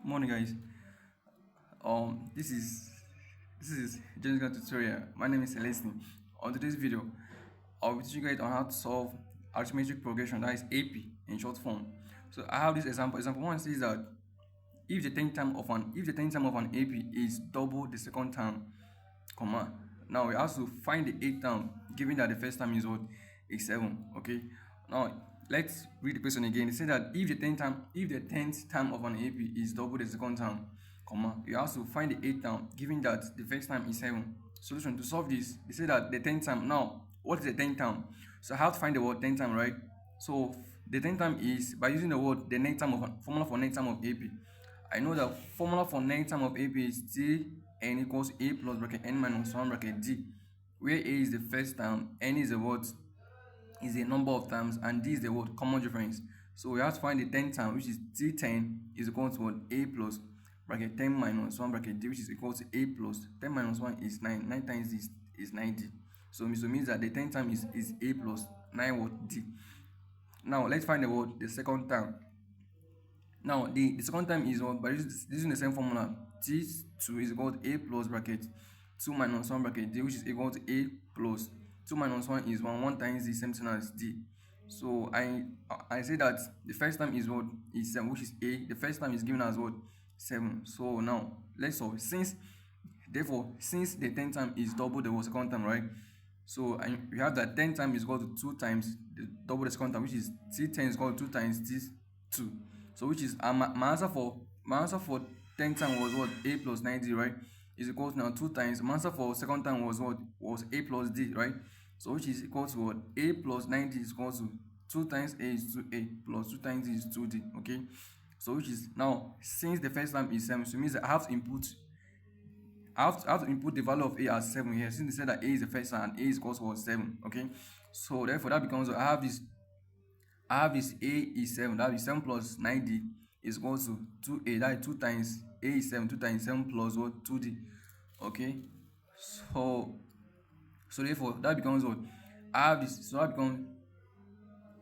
Morning, guys. This is General tutorial. My name is Celestine. On today's video, I'll be teaching you guys on how to solve arithmetic progression, that is AP in short form. So I have this example. Example one says that if the tenth term of an AP is double the second term, comma. Now we have to find the eighth term, given that the first term is what is 7. Okay. Now let's read the question again. It says that if the tenth term of an AP is double the second term, comma, you have to find the eighth term, given that the first term is 7. Solution to solve this, they say that the tenth term. Now, what is the tenth term? So I have to find the word tenth term, right? So the tenth term is by using the word the next term of formula for next term of AP. I know the formula for next term of AP is T n equals a plus bracket n minus 1 bracket d, where a is the first term, n is the what is the number of terms, and d is the word common difference. So we have to find the tenth term, which is T10 is equal to what a plus bracket 10 minus 1 bracket d, which is equal to a plus 10 minus 1 is 9. 9 times this is 90. So it means that the tenth term is a plus 9 what d. Now let's find the second term. Now the second term is what by using the same formula. T2 is equal to a plus bracket 2 minus 1 bracket d, which is equal to a plus 2 minus 1 is 1. 1 times the same thing as d. So I say that the first term is what is 7, which is a. The first term is given as what 7. So now let's solve. Since the tenth term is double the second term, right? So we have that 10 term is equal to 2 times the double the second term, which is T10 is equal to 2 times T2. So which is my answer for 10 term was what a plus 90, right? Is equal to now 2 times. My answer for second term was what was a plus d, right? So which is equal to what a plus 90 is equal to 2 times a is 2a plus 2 times d is 2d. Okay. So which is now, since the first term is 7, so it means that I have to input the value of a as 7 here, since they said that a is the first term and a is equal to 7. Okay. So therefore that becomes, I have this a is 7, that is 7 plus 9d is equal to 2a, that is 2 times a is 7, 2 times 7 plus what 2d. Okay. So therefore that becomes what I have this, so that becomes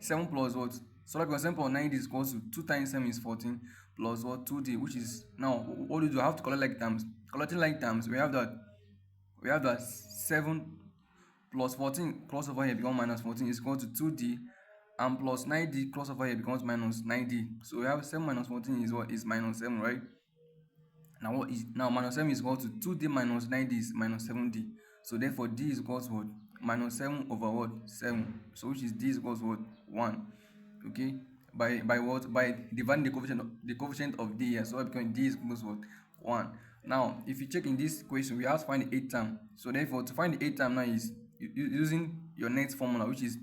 7 plus what, so that becomes 7 plus 9d is equal to 2 times 7 is 14 plus what 2d, which is, now what do you do? I have to collect like terms. Collecting like terms, we have that 7 plus 14 cross over here becomes minus 14 is equal to 2d, and plus 9d cross over here becomes minus 9d. So we have 7 minus 14 is what is minus 7, right? Now minus 7 is equal to 2d minus 9d is minus 7d. So therefore d is equal to what minus 7 over what 7. So which is d is equal to what 1. Okay, by dividing the coefficient of d here, so it becomes d is equal to what 1. Now if you check in this question, we have to find the eighth term. So therefore to find the eighth term now is using your next formula, which is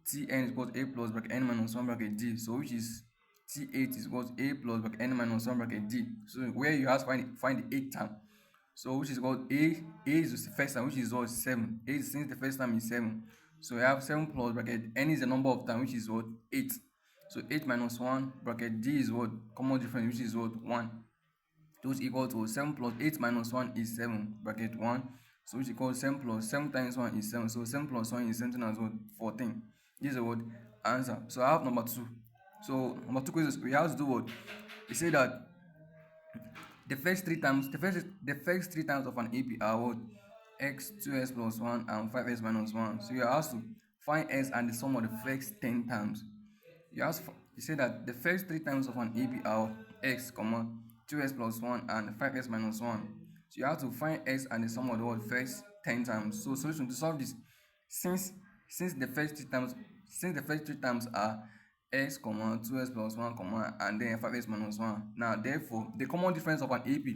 Tn is equal to a plus bracket n minus 1 bracket d. So which is T8 is equal to a plus bracket n minus 1 bracket d. So where you have to find the eighth term. So which is called a is the first term, which is what 7. A is, since the first term is 7. So we have 7 plus bracket n is the number of terms, which is what 8. So 8 minus 1 bracket d is what common difference, which is what 1. Those equal to 7 plus 8 minus 1 is 7 bracket 1. So which equals 7 plus 7 times 1 is 7. So 7 plus 1 is something as what 14. This is the word answer. So I have number 2. So number 2 questions, we have to do what? We say that the first three terms of an AP are what? X, 2x plus 1 and 5x minus 1. So you are asked to find x and the sum of the first 10 terms. You say that the first 3 terms of an AP are x, 2x plus 1 and 5x minus 1. So you have to find x and the sum of the first 10 terms. So solution to solve this, since the first 3 terms are x, 2x plus 1, and then 5x minus 1. Now therefore the common difference of an AP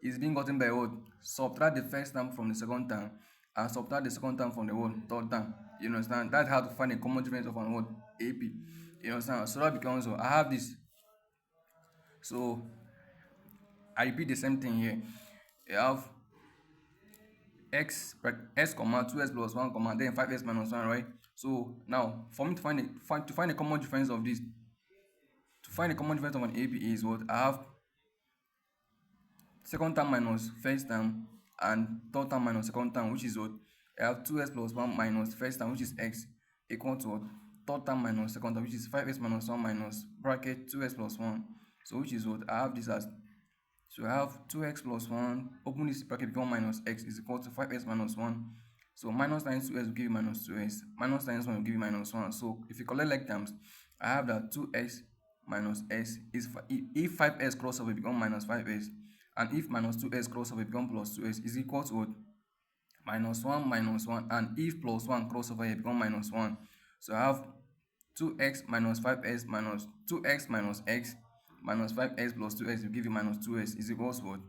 is being gotten by what? Subtract the first term from the second term and subtract the second term from the third term. You understand? That's how to find the common difference of an AP. You understand? So that becomes, I have this. So I repeat the same thing here. You have x, 2x plus 1, then 5x minus 1, right? So now for me to find the common difference of this, to find the common difference of an AP is what? I have second term minus first term and third term minus second term, which is what? I have 2x plus 1 minus first term, which is x, equal to what? Third term minus second term, which is 5x minus 1 minus bracket 2x plus 1 So which is what I have this as. So I have 2x plus 1, open this bracket, become minus x is equal to 5x minus 1. So minus times 2x will give you minus 2x. Minus times 1 will give you minus 1. So if you collect like terms, I have that 2x minus x is, if 5x cross over, become minus 5x. And if minus 2x cross over, become plus 2x is equal to what? Minus 1 minus 1. And if plus 1 cross over here, become minus 1. So I have 2x minus 5x minus 2x minus x minus 5x plus 2x will give you minus 2x is equals to what?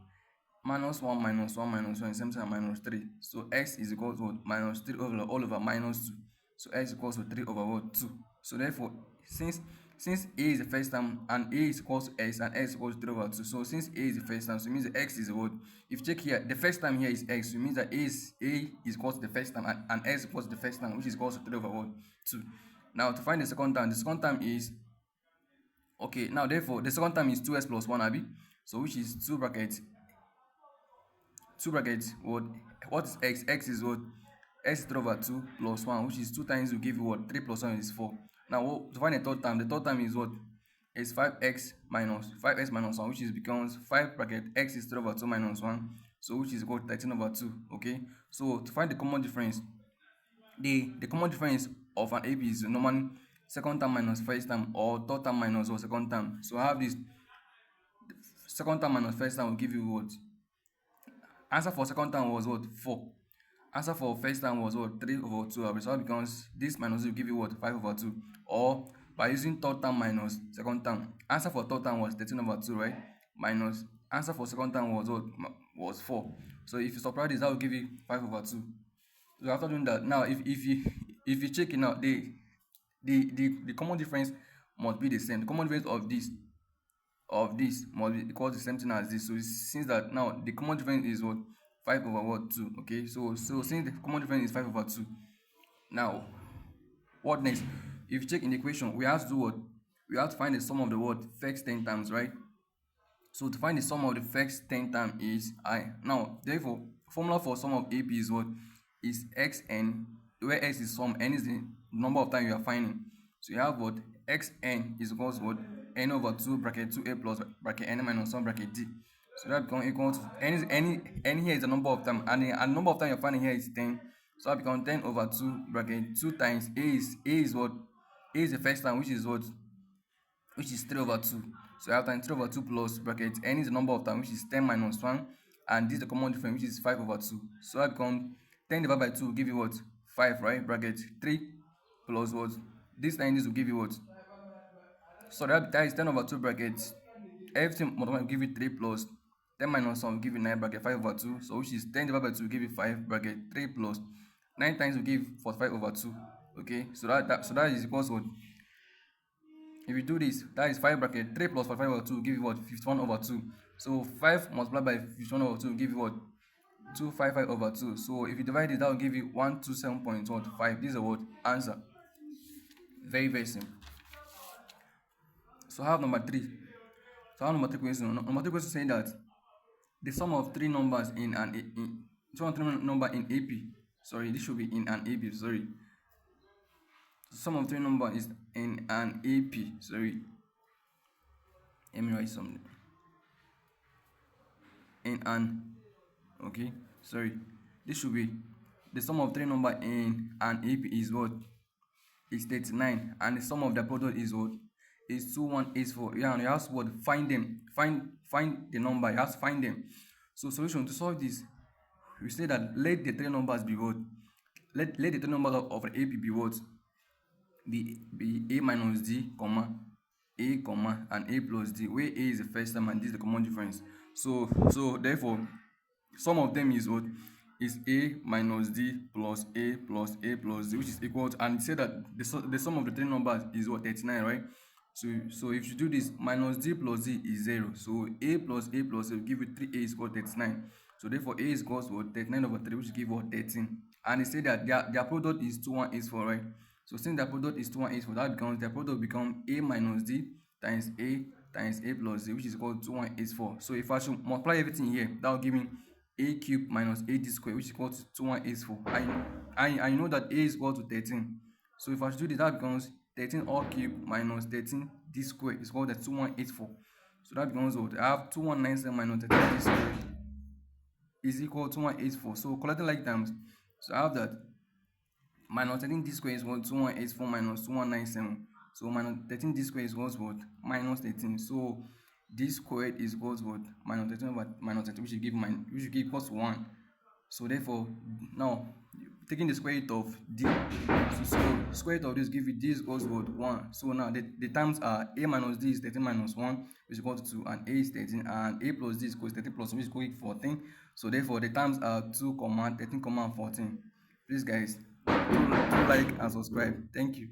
Minus 1 minus 1 minus 1 is same thing as minus 3. So x is equal to what? Minus 3 over all over minus 2. So x equals to 3 over what? 2. So therefore, since a is the first term and a is equals to x and x equals to 3 over 2. So since a is the first term, so it means that x is what? If you check here, the first term here is x, so it means that a is equals to the first term and x equals to the first term, which is equals to 3 over what? 2. Now to find the second term is, okay, now therefore the second term is 2x plus 1, abi? So which is 2 brackets what is x? X is what? X is 3 over 2 plus 1, which is 2 times will give you what? 3 plus 1 is 4. Now to find the third term is what? Is 5x minus 1, which is becomes 5 bracket x is 3 over 2 minus 1, so which is equal to 13 over 2. Okay, so to find the common difference, the common difference of an AP is normally second term minus first term, or third term minus or second term. So I have this second term minus first term will give you what? Answer for second term was what? 4. Answer for first term was what? 3 over 2. So becomes this minus will give you what? 5 over 2. Or by using third term minus second term, answer for third term was 13 over 2, right? Minus answer for second term was what? Was 4. So if you subtract this, that will give you 5 over 2. So after doing that, now if you check it now, the common difference must be the same. The common difference of this must be equal to the same thing as this. So since that now the common difference is what? 5 over what? 2. Okay, so since the common difference is 5 over 2, now what next? If you check in the equation, we have to do what? We have to find the sum of the what? First 10 terms, right? So to find the sum of the first 10 term is I. Now therefore, formula for sum of AP is what? Is xn, where x is sum, n is the number of times you are finding. So you have what? Xn is equals to what? N over 2 bracket 2a plus bracket n minus 1 bracket d. So that becomes equal to n here is the number of times, and the number of times you're finding here is 10. So that becomes 10 over 2 bracket 2 times a is what? A is the first time, which is what? Which is 3 over 2. So I have times 3 over 2 plus bracket n is the number of times, which is 10 minus 1, and this is the common difference, which is 5 over 2. So that becomes 10 divided by 2 will give you what? 5, right? Bracket 3 plus what? This time this will give you what? So that is 10 over 2 brackets. Everything multiplied will give you 3 plus 10 minus 1 will give you 9 bracket 5 over 2. So which is 10 divided by 2 will give you 5 bracket 3 plus 9 times will give 45 over 2. Okay, so that is equals to what? If you do this, that is 5 bracket 3 plus 45 over 2 will give you what? 51 over 2. So 5 multiplied by 51 over 2 will give you what? 255 over 2. So if you divide it, that will give you 127.5. This is the what? Answer. Very, very simple. So I have number 3. So I have number 3 question. Number 3 question saying that the sum of 3 numbers in an sum of 3 number in AP. Sorry, this should be in an AP. Sorry. The sum of 3 numbers is in an AP. Sorry. Let me write something. In an, okay, sorry, this should be the sum of 3 numbers in an AP is what? Is 39, and the sum of the product is what? Is 2184. Yeah, and you have to what? Find them. Find the number. You have to find them. So solution to solve this, we say that let the 3 numbers be what? Let the 3 numbers of an AP be what? Be a minus d, comma a, comma, and a plus d, where a is the first term and this is the common difference. So therefore, sum of them is what? Is a minus d plus a plus d, which is equal to, and say that the sum of the 3 numbers is what? 39, right? So if you do this, minus d plus d is 0. So a plus a plus a will give you 3a is equal to 39. So therefore a is equal to 39 over 3, which give what? 13. And they say that their product is 2184, right? So since their product is 2184, that becomes their product become a minus d times a plus d, which is equal to 2184. So if I should multiply everything here, that will give me a cube minus a d square, which is equal to 2184. I know that a is equal to 13. So if I should do this, that becomes 13 all cube minus 13 d square is equal to 2184. So that becomes what? I have 2197 minus 13 squared is equal to 184. So collecting like terms. So I have that minus 13 d squared is what? 2184 minus 2197. So minus 13 d squared is what? Minus 13. So d squared is what? Minus 13 over minus 13, which should give equals to 1. So therefore, now taking the square root of d, so square root of this give you d is equals to 1. So now the terms are a minus d is 13 minus 1, which is equal to 2, and a is 13, and a plus d is equal to 13 plus 1, which is equal to 14. So therefore, the terms are 2, 13, 14. Please guys, do like and subscribe. Thank you.